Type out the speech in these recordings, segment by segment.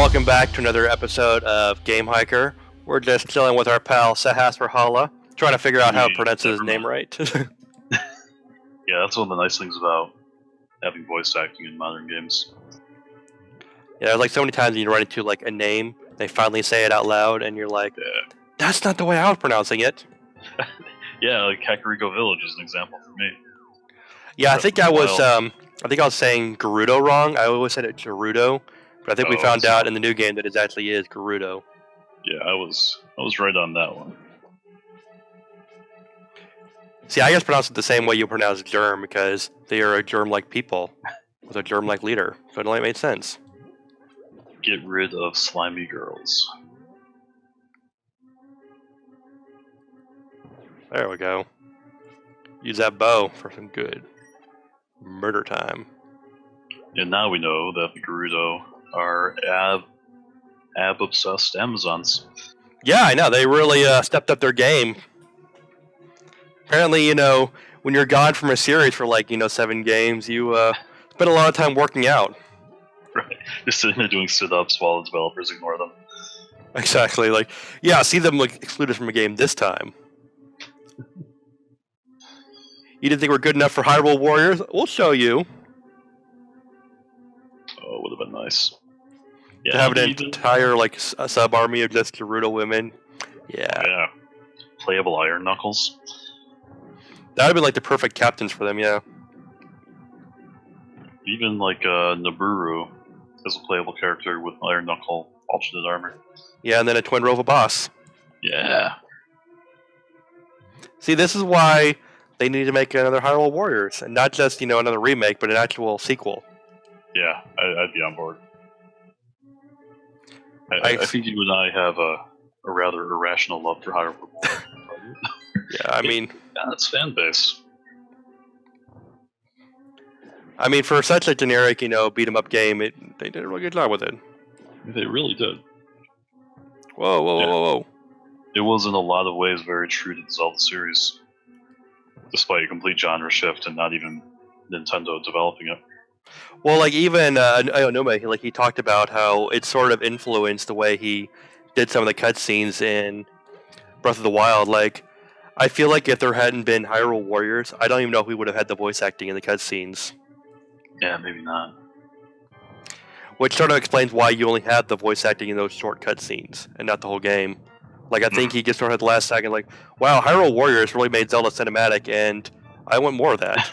welcome back to another episode of Gamehiker. We're just chilling with our pal Sahasrahosalla, trying to figure out how to pronounce his name right. Yeah, that's one of the nice things about having voice acting in modern games. Yeah, there's like so many times you run into like a name, they finally say it out loud, and you're like, that's not the way I was pronouncing it. Yeah, like Kakariko Village is an example for me. Yeah, I think I was saying Gerudo wrong. I always said it Gerudo, but I think we found out in the new game that it actually is Gerudo. Yeah, I was right on that one. See, I just pronounce it the same way you pronounce germ because they are a germ-like people with a germ-like leader, so it only made sense. Get rid of slimy girls. There we go. Use that bow for some good murder time. And now we know that the Gerudo are ab-obsessed Amazons. Yeah, I know. They really stepped up their game. Apparently, when you're gone from a series for 7 games, you spend a lot of time working out. Right. Just sitting there doing sit-ups while the developers ignore them. Exactly. See them excluded from a game this time. You didn't think we're good enough for Hyrule Warriors? We'll show you. Oh, would have been nice. Yeah, to have an entire sub-army of just Gerudo women. Yeah. Oh, yeah. Playable Iron Knuckles. That would be the perfect captains for them, yeah. Even Naburu as a playable character with Iron Knuckle alternate armor. Yeah, and then a Twin Rova boss. Yeah. See, this is why they need to make another Hyrule Warriors, and not just another remake, but an actual sequel. Yeah, I'd be on board. I think you and I have a rather irrational love for Hyrule. Yeah, I mean... Yeah, it's fan base. I mean, for such a generic, beat-em-up game, they did a really good job with it. They really did. Whoa. It was in a lot of ways very true to the Zelda series, despite a complete genre shift and not even Nintendo developing it. Well, even Aonuma, he talked about how it sort of influenced the way he did some of the cutscenes in Breath of the Wild. I feel like if there hadn't been Hyrule Warriors, I don't even know if we would have had the voice acting in the cutscenes. Yeah, maybe not. Which sort of explains why you only had the voice acting in those short cutscenes and not the whole game. I think he just sort of at the last second, wow, Hyrule Warriors really made Zelda cinematic, and I want more of that.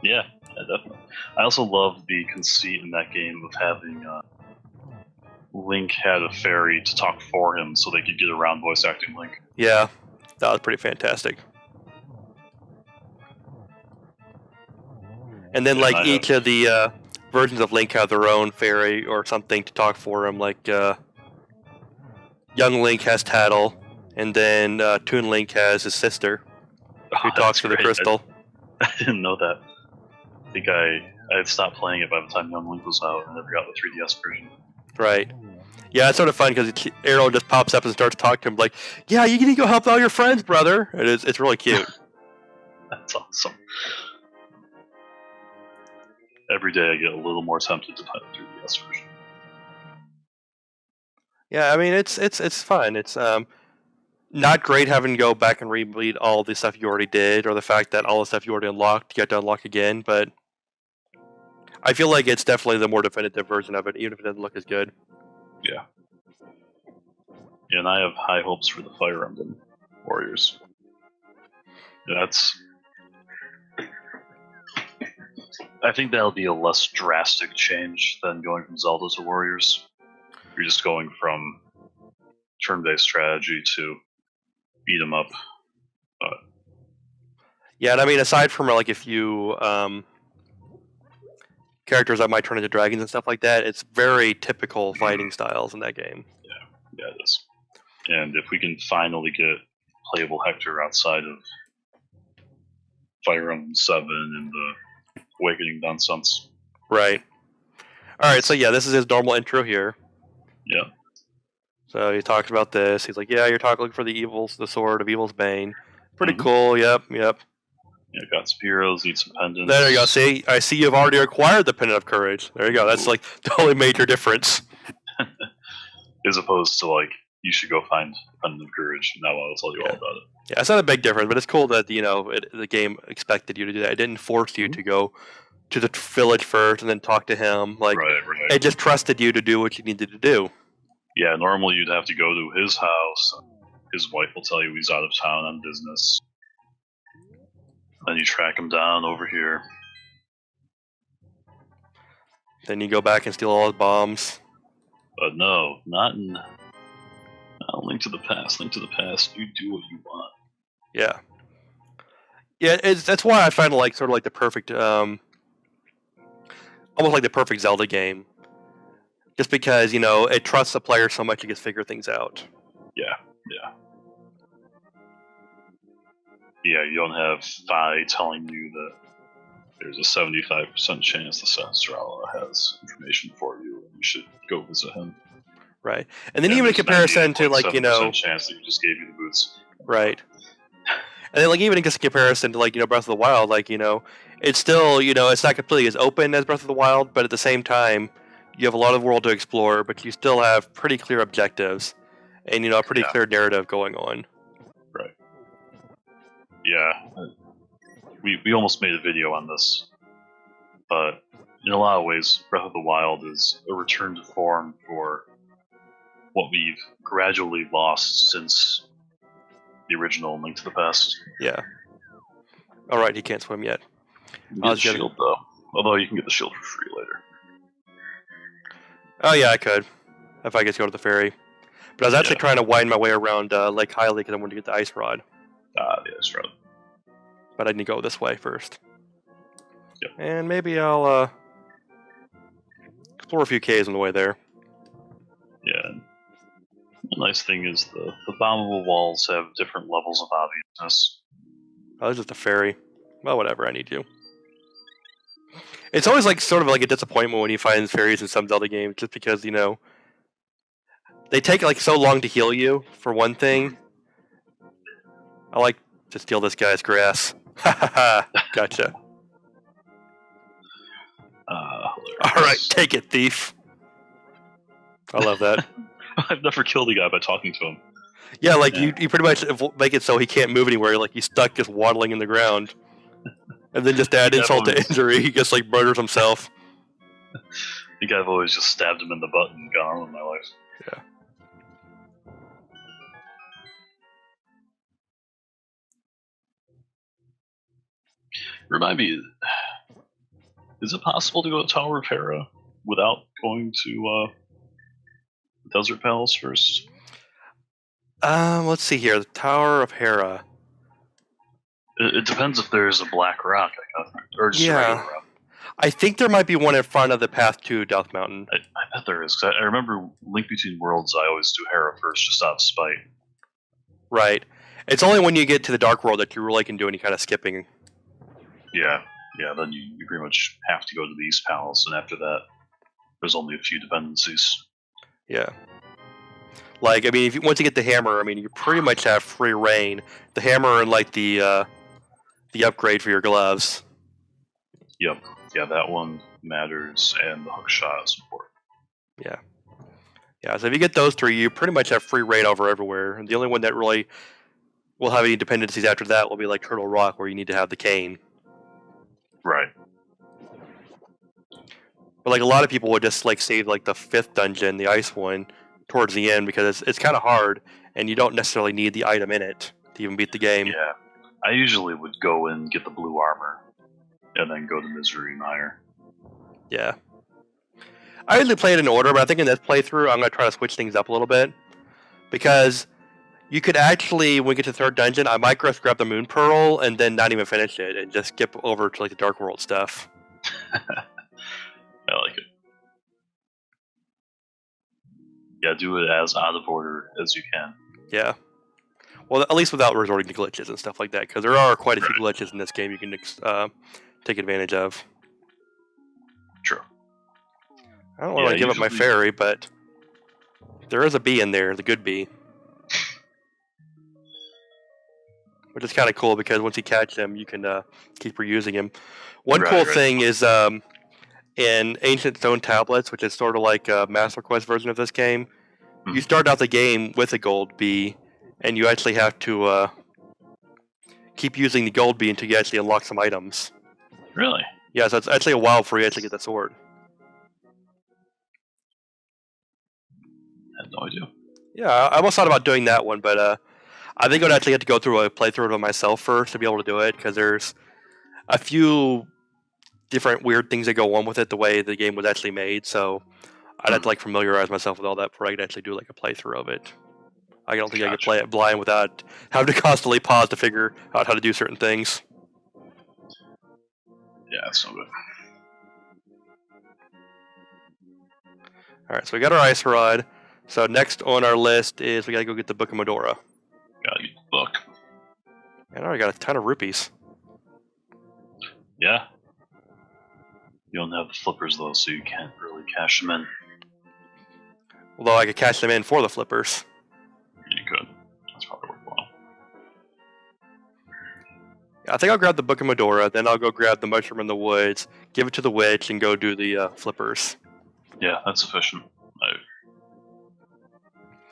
Yeah, definitely. I also love the conceit in that game of having Link had a fairy to talk for him so they could get around voice acting Link. Yeah, that was pretty fantastic. And then, each of the versions of Link have their own fairy or something to talk for him. Young Link has Tattle, and then Toon Link has his sister, who talks to the crystal. I didn't know that. I think I had stopped playing it by the time Young Link was out and never got the 3DS version. Right. Yeah, it's sort of fun because Arrow just pops up and starts talking to him yeah, you need to go help all your friends, brother. It's really cute. That's awesome. Every day I get a little more tempted to play the 3DS version. Yeah, I mean, it's fun. It's not great having to go back and read all the stuff you already did, or the fact that all the stuff you already unlocked, you have to unlock again, but I feel like it's definitely the more definitive version of it, even if it doesn't look as good. Yeah. And I have high hopes for the Fire Emblem Warriors. I think that'll be a less drastic change than going from Zelda to Warriors. You're just going from turn-based strategy to beat 'em up. Yeah, and I mean, aside from a few characters that might turn into dragons and stuff like that, it's very typical fighting styles in that game. Yeah, it is. And if we can finally get playable Hector outside of Fire Emblem 7 and the Awakening nonsense. Right. Alright, so yeah, this is his normal intro here. Yeah. So he talks about this. He's like, yeah, you're looking for the sword of evil's bane. Pretty cool, yep. Yeah, got some heroes, need some pendants. There you go, see? I see you've already acquired the Pendant of Courage. There you go, that's the only major difference. as opposed to like you should go find Abundant Courage. Now I'll tell you all about it. Yeah, it's not a big difference, but it's cool that the game expected you to do that. It didn't force you to go to the village first and then talk to him. Like, Right. it just trusted you to do what you needed to do. Yeah, normally you'd have to go to his house. His wife will tell you he's out of town on business. Then you track him down over here. Then you go back and steal all his bombs. But no, not Link to the Past. Link to the Past, you do what you want. Yeah. Yeah, that's why I find it sort of like the perfect, almost like the perfect Zelda game. Just because, it trusts the player so much it can figure things out. Yeah. Yeah, you don't have Fi telling you that there's a 75% chance the Sahasrahasaharaholla has information for you and you should go visit him. Right. And then even in comparison to, chance that he just gave you the boots. Right. And then, even in comparison to, Breath of the Wild, it's still, it's not completely as open as Breath of the Wild, but at the same time, you have a lot of world to explore, but you still have pretty clear objectives and, a pretty clear narrative going on. Right. Yeah. We almost made a video on this, but in a lot of ways, Breath of the Wild is a return to form for what we've gradually lost since the original Link to the Past. Yeah. Alright, he can't swim yet. You can get the shield, though. Although you can get the shield for free later. Oh, yeah, I could. If I could go to the ferry. But I was actually trying to wind my way around Lake Hylia because I wanted to get the ice rod. The ice rod. But I need to go this way first. Yep. And maybe I'll explore a few caves on the way there. Yeah. The nice thing is the bombable walls have different levels of obviousness. Oh, this is the ferry. Well, whatever, I need to. It's always sort of a disappointment when you find fairies in some Zelda games, just because, they take so long to heal you, for one thing. I like to steal this guy's grass. Ha ha ha, gotcha. Alright, take it, thief. I love that. I've never killed a guy by talking to him. Yeah, you pretty much make it so he can't move anywhere, he's stuck just waddling in the ground. And then just add insult to injury, he just murders himself. I think I've always just stabbed him in the butt and gone on with my life. Yeah. Remind me, is it possible to go to Tower of Hera without going to the Desert Palace first? Let's see here. The Tower of Hera. It depends if there's a black rock, or just a regular rock. I think there might be one in front of the path to Death Mountain. I bet there is. 'Cause I remember Link Between Worlds, I always do Hera first, just out of spite. Right. It's only when you get to the Dark World that you really can do any kind of skipping. Yeah. Then you pretty much have to go to the East Palace, and after that, there's only a few dependencies. Yeah. Once you get the hammer, you pretty much have free reign. The hammer and the upgrade for your gloves. Yep. Yeah, that one matters, and the hook shot is important. Yeah. Yeah, so if you get those three, you pretty much have free reign over everywhere. And the only one that really will have any dependencies after that will be Turtle Rock, where you need to have the cane. Right. But a lot of people would just save the 5th dungeon, the ice one, towards the end because it's kind of hard, and you don't necessarily need the item in it to even beat the game. Yeah. I usually would go and get the blue armor, and then go to Misery Mire. Yeah. I usually play it in order, but I think in this playthrough, I'm going to try to switch things up a little bit. Because you could actually, when we get to the 3rd dungeon, I might just grab the Moon Pearl and then not even finish it, and just skip over to the Dark World stuff. I like it. Yeah, do it as out of order as you can. Yeah. Well, at least without resorting to glitches and stuff like that, because there are quite a few glitches in this game you can take advantage of. True. I don't want to give up my fairy, but there is a bee in there, the good bee. Which is kind of cool, because once you catch him, you can keep reusing him. One cool thing is in Ancient Stone Tablets, which is sort of like a Master Quest version of this game, You start out the game with a gold bee, and you actually have to keep using the gold bee until you actually unlock some items. Really? Yeah, so it's actually a while before you actually get the sword. I had no idea. Yeah, I almost thought about doing that one, but I think I'd actually have to go through a playthrough of it myself first to be able to do it, because there's a few different weird things that go on with it the way the game was actually made, so I'd have to like familiarize myself with all that before I could actually do like a playthrough of it. I don't think I could play it blind without having to constantly pause to figure out how to do certain things. Yeah, that's no good. Alright, so we got our ice rod. So next on our list is we gotta go get the Book of Medora. Gotta get the book. And I already got a ton of rupees. Yeah. You don't have the flippers though, so you can't really cash them in. Although I could cash them in for the flippers. You could. That's probably worthwhile. I think I'll grab the Book of Medora, then I'll go grab the mushroom in the woods, give it to the witch, and go do the flippers. Yeah, that's sufficient.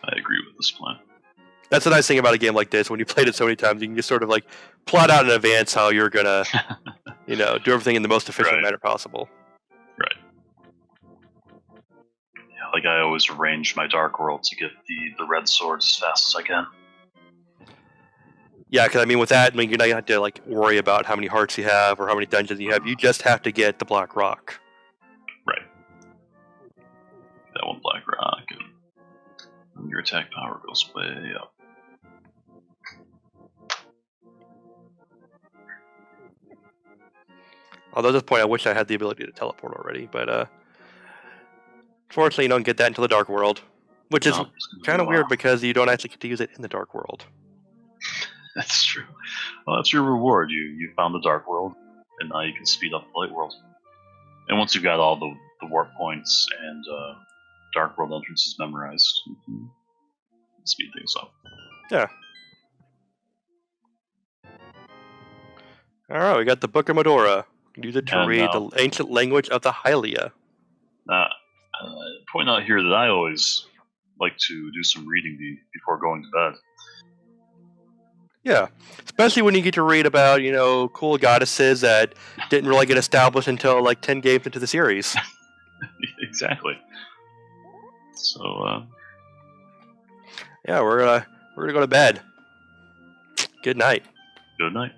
I agree with this plan. That's the nice thing about a game like this. When you played it so many times, you can just sort of like plot out in advance how you're gonna, do everything in the most efficient manner possible. Right. Yeah, like I always arrange my Dark World to get the red swords as fast as I can. Yeah, because with that, you don't have to like worry about how many hearts you have or how many dungeons you have. You just have to get the Black Rock. Right. That one Black Rock, and your attack power goes way up. Although at this point, I wish I had the ability to teleport already, but fortunately, you don't get that until the Dark World, which is kind of weird because you don't actually get to use it in the Dark World. That's true. Well, that's your reward. You found the Dark World, and now you can speed up the Light World. And once you've got all the warp points and Dark World entrances memorized, you can speed things up. Yeah. Alright, we got the Book of Medora. Use it to read the ancient language of the Hylia. Point out here that I always like to do some reading before going to bed. Yeah, especially when you get to read about, cool goddesses that didn't really get established until like 10 games into the series. Exactly. So, yeah, we're gonna go to bed. Good night. Good night.